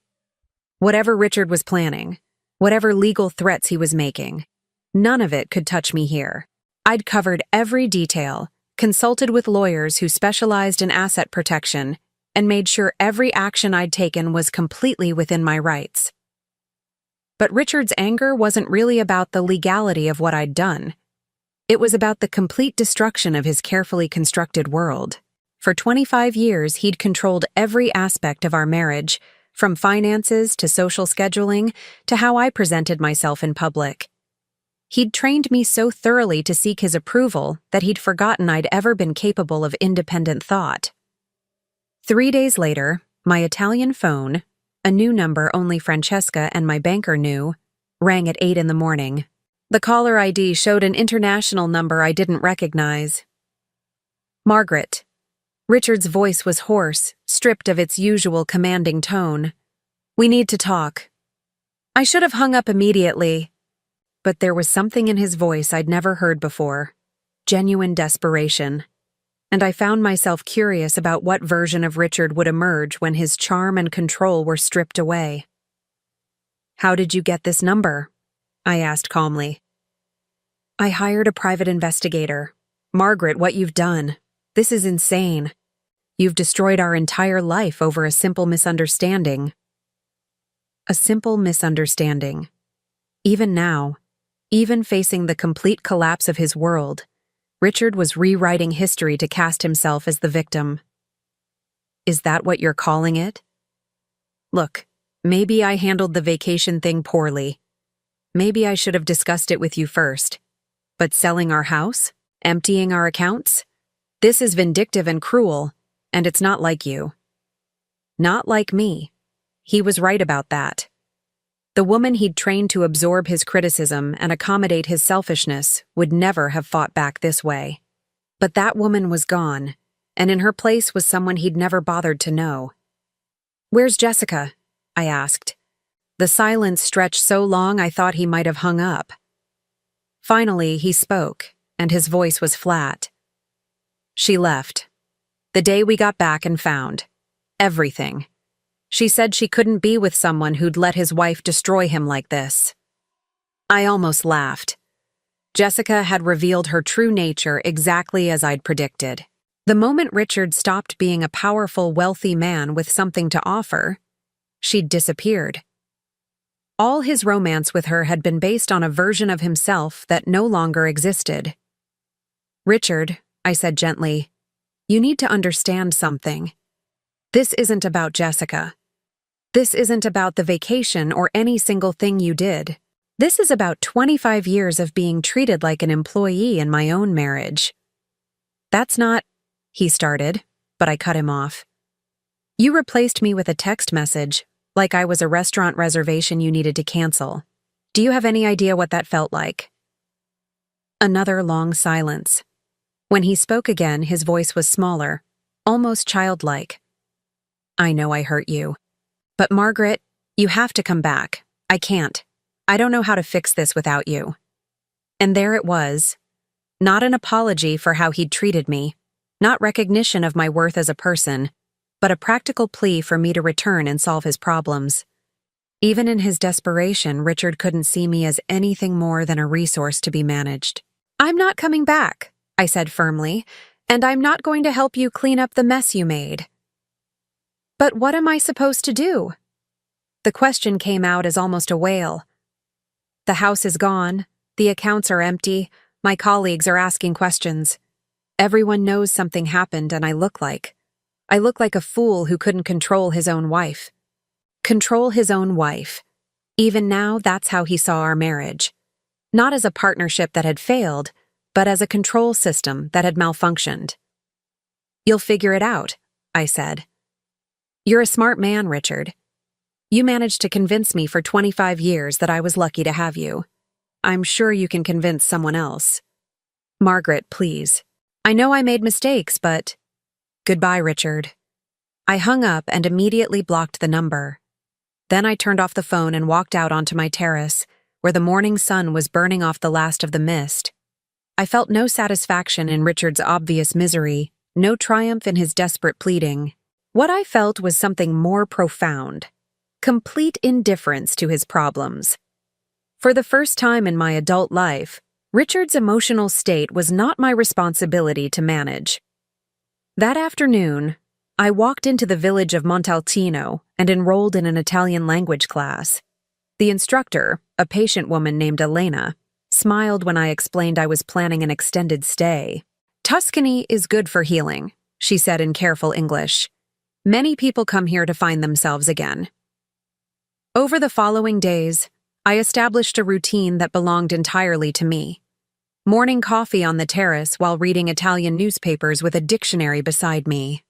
Whatever Richard was planning, whatever legal threats he was making, none of it could touch me here. I'd covered every detail, consulted with lawyers who specialized in asset protection, and made sure every action I'd taken was completely within my rights. But Richard's anger wasn't really about the legality of what I'd done. It was about the complete destruction of his carefully constructed world. For 25 years, he'd controlled every aspect of our marriage, from finances to social scheduling to how I presented myself in public. He'd trained me so thoroughly to seek his approval that he'd forgotten I'd ever been capable of independent thought. 3 days later, my Italian phone, a new number only Francesca and my banker knew, rang at 8 in the morning. The caller ID showed an international number I didn't recognize. Margaret. Richard's voice was hoarse, stripped of its usual commanding tone. We need to talk. I should have hung up immediately. But there was something in his voice I'd never heard before. Genuine desperation. And I found myself curious about what version of Richard would emerge when his charm and control were stripped away. How did you get this number? I asked calmly. I hired a private investigator. Margaret, what you've done. This is insane. You've destroyed our entire life over a simple misunderstanding. A simple misunderstanding. Even now, even facing the complete collapse of his world, Richard was rewriting history to cast himself as the victim. Is that what you're calling it? Look, maybe I handled the vacation thing poorly. Maybe I should have discussed it with you first. But selling our house? Emptying our accounts? This is vindictive and cruel, and it's not like you. Not like me. He was right about that. The woman he'd trained to absorb his criticism and accommodate his selfishness would never have fought back this way. But that woman was gone, and in her place was someone he'd never bothered to know. Where's Jessica? I asked. The silence stretched so long I thought he might have hung up. Finally, he spoke, and his voice was flat. She left. The day we got back and found. Everything. She said she couldn't be with someone who'd let his wife destroy him like this. I almost laughed. Jessica had revealed her true nature exactly as I'd predicted. The moment Richard stopped being a powerful, wealthy man with something to offer, she'd disappeared. All his romance with her had been based on a version of himself that no longer existed. Richard, I said gently, you need to understand something. This isn't about Jessica. This isn't about the vacation or any single thing you did. This is about 25 years of being treated like an employee in my own marriage. That's not, he started, but I cut him off. You replaced me with a text message, like I was a restaurant reservation you needed to cancel. Do you have any idea what that felt like?" Another long silence. When he spoke again, his voice was smaller, almost childlike. "I know I hurt you. But Margaret, you have to come back. I can't. I don't know how to fix this without you." And there it was. Not an apology for how he'd treated me, not recognition of my worth as a person, but a practical plea for me to return and solve his problems. Even in his desperation, Richard couldn't see me as anything more than a resource to be managed. "I'm not coming back," I said firmly, "and I'm not going to help you clean up the mess you made." "But what am I supposed to do?" The question came out as almost a wail. "The house is gone, the accounts are empty, my colleagues are asking questions. Everyone knows something happened and I look like a fool who couldn't control his own wife." Control his own wife. Even now, that's how he saw our marriage. Not as a partnership that had failed, but as a control system that had malfunctioned. "You'll figure it out," I said. "You're a smart man, Richard. You managed to convince me for 25 years that I was lucky to have you. I'm sure you can convince someone else. Margaret, please. I know I made mistakes, but—" "Goodbye, Richard." I hung up and immediately blocked the number. Then I turned off the phone and walked out onto my terrace, where the morning sun was burning off the last of the mist. I felt no satisfaction in Richard's obvious misery, no triumph in his desperate pleading. What I felt was something more profound: complete indifference to his problems. For the first time in my adult life, Richard's emotional state was not my responsibility to manage. That afternoon, I walked into the village of Montalcino and enrolled in an Italian language class. The instructor, a patient woman named Elena, smiled when I explained I was planning an extended stay. "Tuscany is good for healing," she said in careful English. "Many people come here to find themselves again." Over the following days, I established a routine that belonged entirely to me. Morning coffee on the terrace while reading Italian newspapers with a dictionary beside me.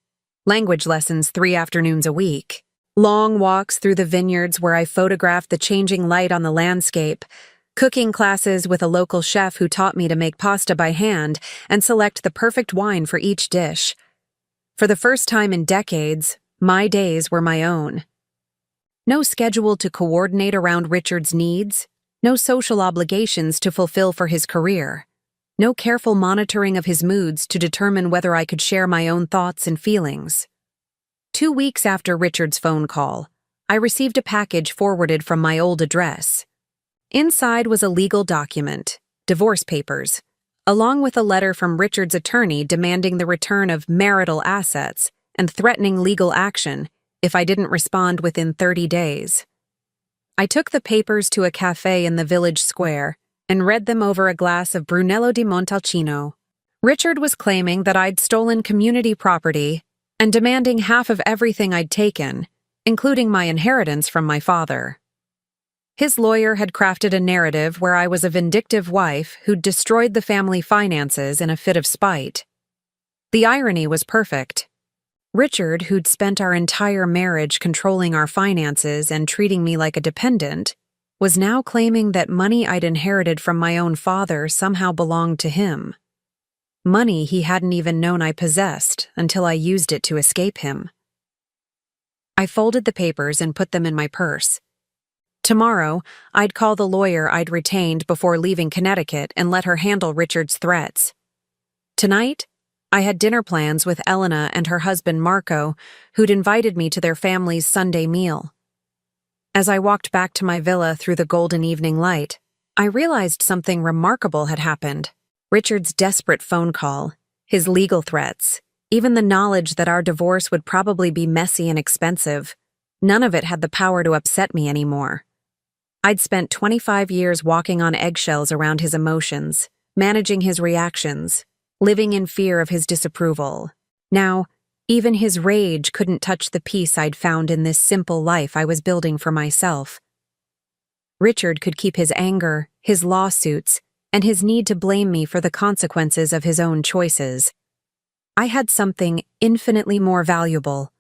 Language lessons 3 afternoons a week. Long walks through the vineyards where I photographed the changing light on the landscape. Cooking classes with a local chef who taught me to make pasta by hand and select the perfect wine for each dish. For the first time in decades, my days were my own. No schedule to coordinate around Richard's needs, no social obligations to fulfill for his career, no careful monitoring of his moods to determine whether I could share my own thoughts and feelings. 2 weeks after Richard's phone call, I received a package forwarded from my old address. Inside was a legal document, divorce papers, along with a letter from Richard's attorney demanding the return of marital assets and threatening legal action if I didn't respond within 30 days. I took the papers to a cafe in the village square and read them over a glass of Brunello di Montalcino. Richard was claiming that I'd stolen community property and demanding half of everything I'd taken, including my inheritance from my father. His lawyer had crafted a narrative where I was a vindictive wife who'd destroyed the family finances in a fit of spite. The irony was perfect. Richard, who'd spent our entire marriage controlling our finances and treating me like a dependent, was now claiming that money I'd inherited from my own father somehow belonged to him. Money he hadn't even known I possessed until I used it to escape him. I folded the papers and put them in my purse. Tomorrow, I'd call the lawyer I'd retained before leaving Connecticut and let her handle Richard's threats. Tonight, I had dinner plans with Elena and her husband Marco, who'd invited me to their family's Sunday meal. As I walked back to my villa through the golden evening light, I realized something remarkable had happened. Richard's desperate phone call, his legal threats, even the knowledge that our divorce would probably be messy and expensive, none of it had the power to upset me anymore. I'd spent 25 years walking on eggshells around his emotions, managing his reactions, living in fear of his disapproval. Now, even his rage couldn't touch the peace I'd found in this simple life I was building for myself. Richard could keep his anger, his lawsuits, and his need to blame me for the consequences of his own choices. I had something infinitely more valuable: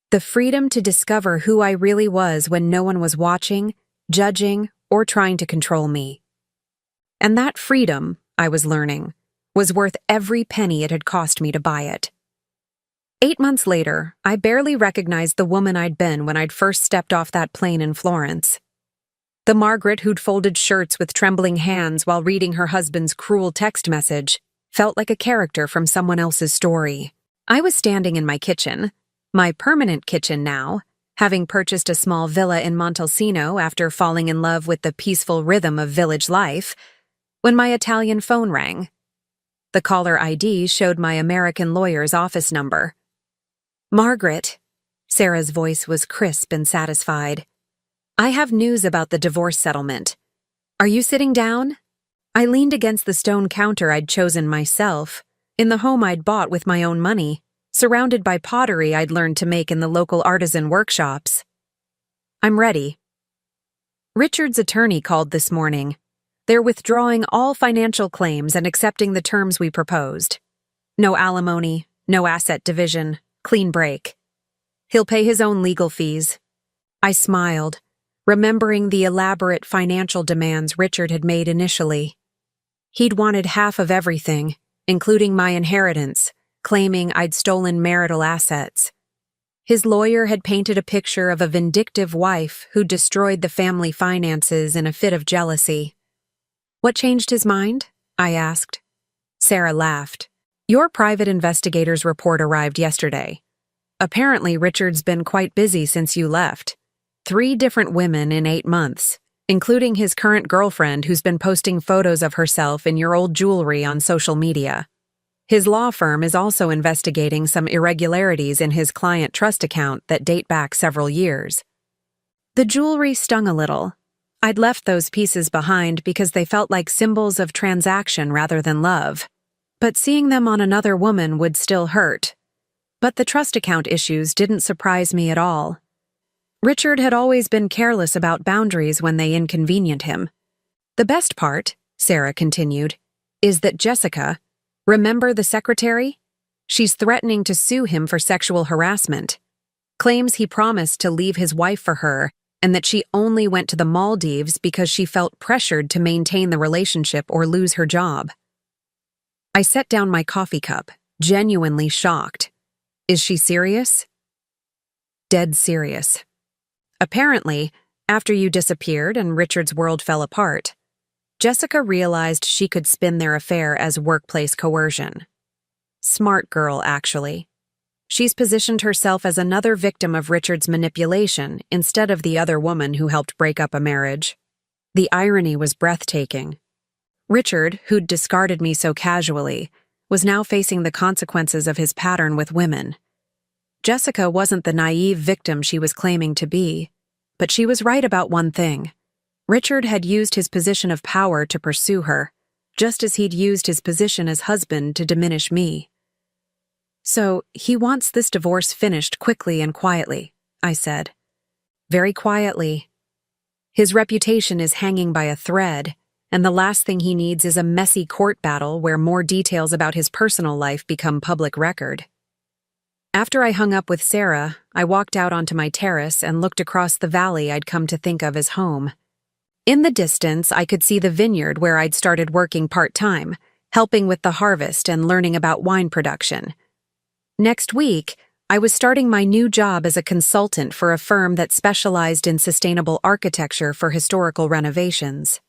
the freedom to discover who I really was when no one was watching, judging, or trying to control me. And that freedom, I was learning, was worth every penny it had cost me to buy it. 8 months later, I barely recognized the woman I'd been when I'd first stepped off that plane in Florence. The Margaret who'd folded shirts with trembling hands while reading her husband's cruel text message felt like a character from someone else's story. I was standing in my kitchen, my permanent kitchen now, having purchased a small villa in Montalcino after falling in love with the peaceful rhythm of village life, when my Italian phone rang. The caller ID showed my American lawyer's office number. "Margaret," Sarah's voice was crisp and satisfied. "I have news about the divorce settlement. Are you sitting down?" I leaned against the stone counter I'd chosen myself, in the home I'd bought with my own money, surrounded by pottery I'd learned to make in the local artisan workshops. "I'm ready." Richard's attorney called this morning. They're withdrawing all financial claims and accepting the terms we proposed. No alimony, no asset division, clean break. He'll pay his own legal fees. I smiled, remembering the elaborate financial demands Richard had made initially. He'd wanted half of everything, including my inheritance, claiming I'd stolen marital assets. His lawyer had painted a picture of a vindictive wife who destroyed the family finances in a fit of jealousy. "What changed his mind?" I asked. Sarah laughed. "Your private investigator's report arrived yesterday. Apparently, Richard's been quite busy since you left. 3 different women in 8 months, including his current girlfriend who's been posting photos of herself in your old jewelry on social media. His law firm is also investigating some irregularities in his client trust account that date back several years." The jewelry stung a little. I'd left those pieces behind because they felt like symbols of transaction rather than love. But seeing them on another woman would still hurt. But the trust account issues didn't surprise me at all. Richard had always been careless about boundaries when they inconvenient him. "The best part," Sarah continued, "is that Jessica, remember the secretary? She's threatening to sue him for sexual harassment. Claims he promised to leave his wife for her and that she only went to the Maldives because she felt pressured to maintain the relationship or lose her job." I set down my coffee cup, genuinely shocked. "Is she serious?" "Dead serious. Apparently, after you disappeared and Richard's world fell apart, Jessica realized she could spin their affair as workplace coercion. Smart girl, actually. She's positioned herself as another victim of Richard's manipulation instead of the other woman who helped break up a marriage. The irony was breathtaking. Richard, who'd discarded me so casually, was now facing the consequences of his pattern with women. Jessica wasn't the naive victim she was claiming to be, but she was right about one thing. Richard had used his position of power to pursue her, just as he'd used his position as husband to diminish me. "So, he wants this divorce finished quickly and quietly," I said. "Very quietly. His reputation is hanging by a thread, and the last thing he needs is a messy court battle where more details about his personal life become public record." After I hung up with Sarah, I walked out onto my terrace and looked across the valley I'd come to think of as home. In the distance, I could see the vineyard where I'd started working part-time, helping with the harvest and learning about wine production. Next week, I was starting my new job as a consultant for a firm that specialized in sustainable architecture for historical renovations.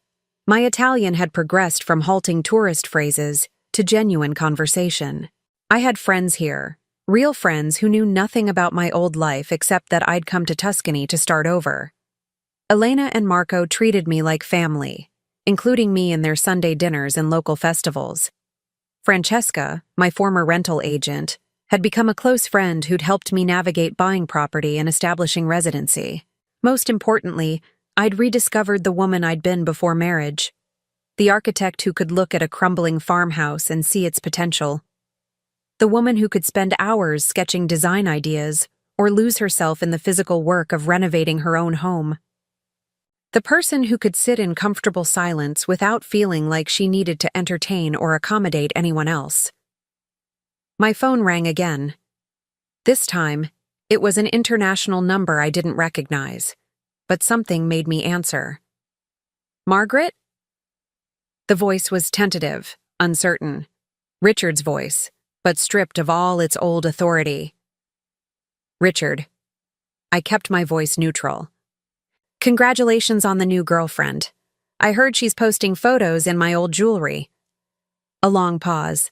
My Italian had progressed from halting tourist phrases to genuine conversation. I had friends here, real friends who knew nothing about my old life except that I'd come to Tuscany to start over. Elena and Marco treated me like family, including me in their Sunday dinners and local festivals. Francesca, my former rental agent, had become a close friend who'd helped me navigate buying property and establishing residency. Most importantly, I'd rediscovered the woman I'd been before marriage. The architect who could look at a crumbling farmhouse and see its potential. The woman who could spend hours sketching design ideas or lose herself in the physical work of renovating her own home. The person who could sit in comfortable silence without feeling like she needed to entertain or accommodate anyone else. My phone rang again. This time, it was an international number I didn't recognize, but something made me answer. Margaret? The voice was tentative, uncertain. Richard's voice, but stripped of all its old authority. Richard. I kept my voice neutral. Congratulations on the new girlfriend. I heard she's posting photos in my old jewelry. A long pause.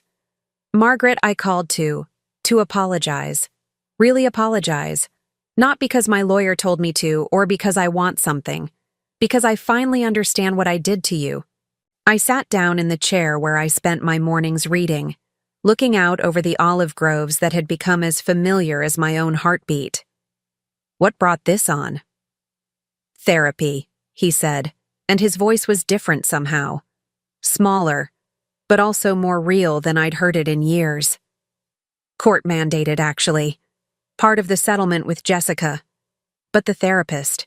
Margaret, I called to apologize. Really apologize. Not because my lawyer told me to or because I want something. Because I finally understand what I did to you. I sat down in the chair where I spent my mornings reading, looking out over the olive groves that had become as familiar as my own heartbeat. What brought this on? Therapy, he said, and his voice was different somehow. Smaller, but also more real than I'd heard it in years. Court-mandated, actually. Part of the settlement with Jessica. But the therapist.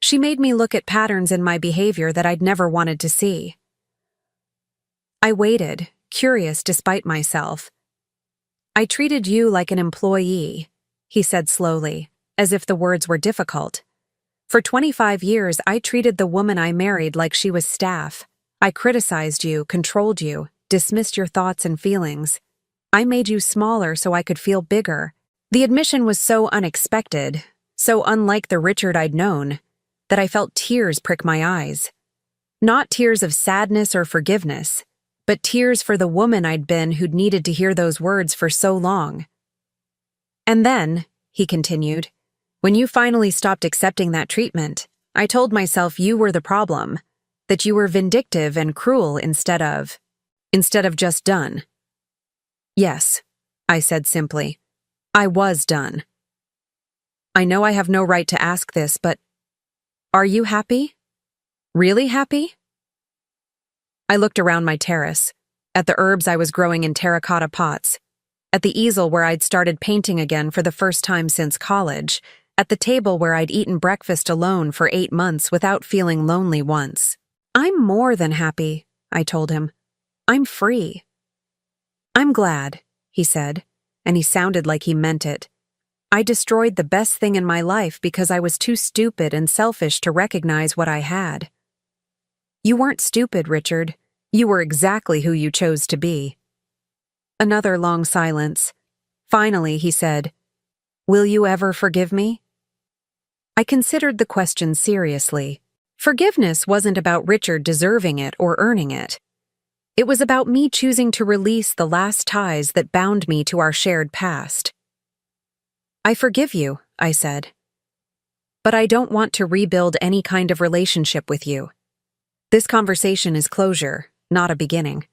She made me look at patterns in my behavior that I'd never wanted to see. I waited, curious despite myself. I treated you like an employee, he said slowly, as if the words were difficult. For 25 years, I treated the woman I married like she was staff. I criticized you, controlled you, dismissed your thoughts and feelings. I made you smaller so I could feel bigger. The admission was so unexpected, so unlike the Richard I'd known, that I felt tears prick my eyes. Not tears of sadness or forgiveness, but tears for the woman I'd been who'd needed to hear those words for so long. And then, he continued, when you finally stopped accepting that treatment, I told myself you were the problem, that you were vindictive and cruel instead of just done. Yes, I said simply. I was done. I know I have no right to ask this, but are you happy? Really happy? I looked around my terrace, at the herbs I was growing in terracotta pots, at the easel where I'd started painting again for the first time since college, at the table where I'd eaten breakfast alone for 8 months without feeling lonely once. I'm more than happy, I told him. I'm free. I'm glad, he said, and he sounded like he meant it. I destroyed the best thing in my life because I was too stupid and selfish to recognize what I had. You weren't stupid, Richard. You were exactly who you chose to be. Another long silence. Finally, he said, Will you ever forgive me? I considered the question seriously. Forgiveness wasn't about Richard deserving it or earning it. It was about me choosing to release the last ties that bound me to our shared past. I forgive you, I said. But I don't want to rebuild any kind of relationship with you. This conversation is closure, not a beginning.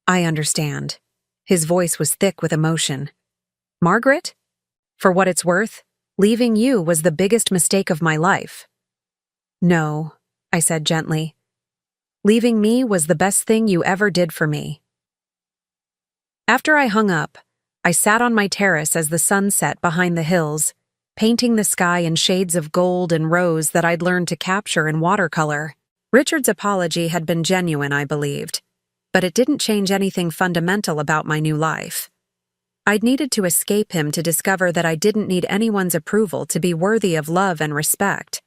I understand. His voice was thick with emotion. Margaret? For what it's worth, leaving you was the biggest mistake of my life. No, I said gently. Leaving me was the best thing you ever did for me. After I hung up, I sat on my terrace as the sun set behind the hills, painting the sky in shades of gold and rose that I'd learned to capture in watercolor. Richard's apology had been genuine, I believed, but it didn't change anything fundamental about my new life. I'd needed to escape him to discover that I didn't need anyone's approval to be worthy of love and respect.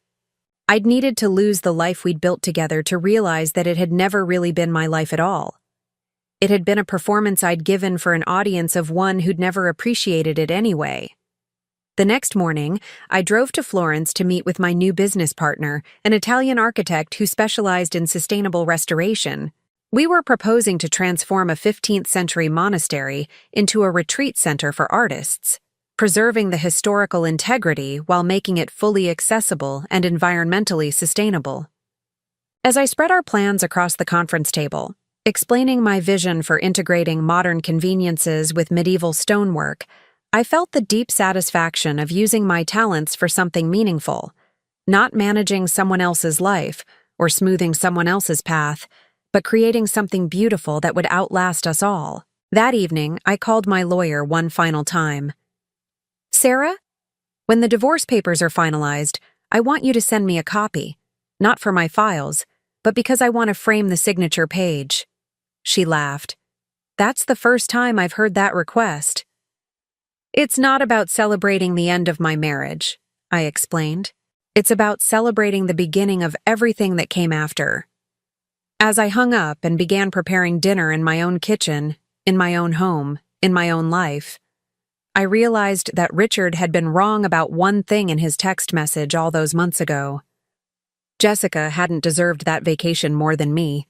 I'd needed to lose the life we'd built together to realize that it had never really been my life at all. It had been a performance I'd given for an audience of one who'd never appreciated it anyway. The next morning, I drove to Florence to meet with my new business partner, an Italian architect who specialized in sustainable restoration. We were proposing to transform a 15th-century monastery into a retreat center for artists, preserving the historical integrity while making it fully accessible and environmentally sustainable. As I spread our plans across the conference table, explaining my vision for integrating modern conveniences with medieval stonework, I felt the deep satisfaction of using my talents for something meaningful, not managing someone else's life or smoothing someone else's path, but creating something beautiful that would outlast us all. That evening, I called my lawyer one final time. Sarah, when the divorce papers are finalized, I want you to send me a copy, not for my files, but because I want to frame the signature page. She laughed. That's the first time I've heard that request. It's not about celebrating the end of my marriage, I explained. It's about celebrating the beginning of everything that came after. As I hung up and began preparing dinner in my own kitchen, in my own home, in my own life, I realized that Richard had been wrong about one thing in his text message all those months ago. Jessica hadn't deserved that vacation more than me.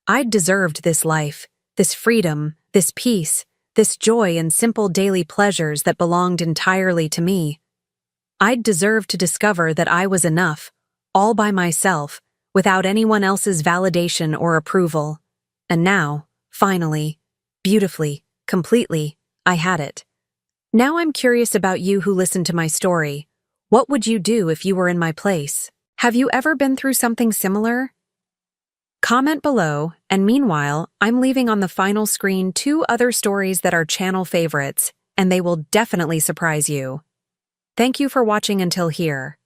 I'd deserved this life, this freedom, this peace, this joy in simple daily pleasures that belonged entirely to me. I'd deserved to discover that I was enough, all by myself, without anyone else's validation or approval. And now, finally, beautifully, completely, I had it. Now I'm curious about you who listened to my story. What would you do if you were in my place? Have you ever been through something similar? Comment below, and meanwhile, I'm leaving on the final screen 2 other stories that are channel favorites, and they will definitely surprise you. Thank you for watching until here.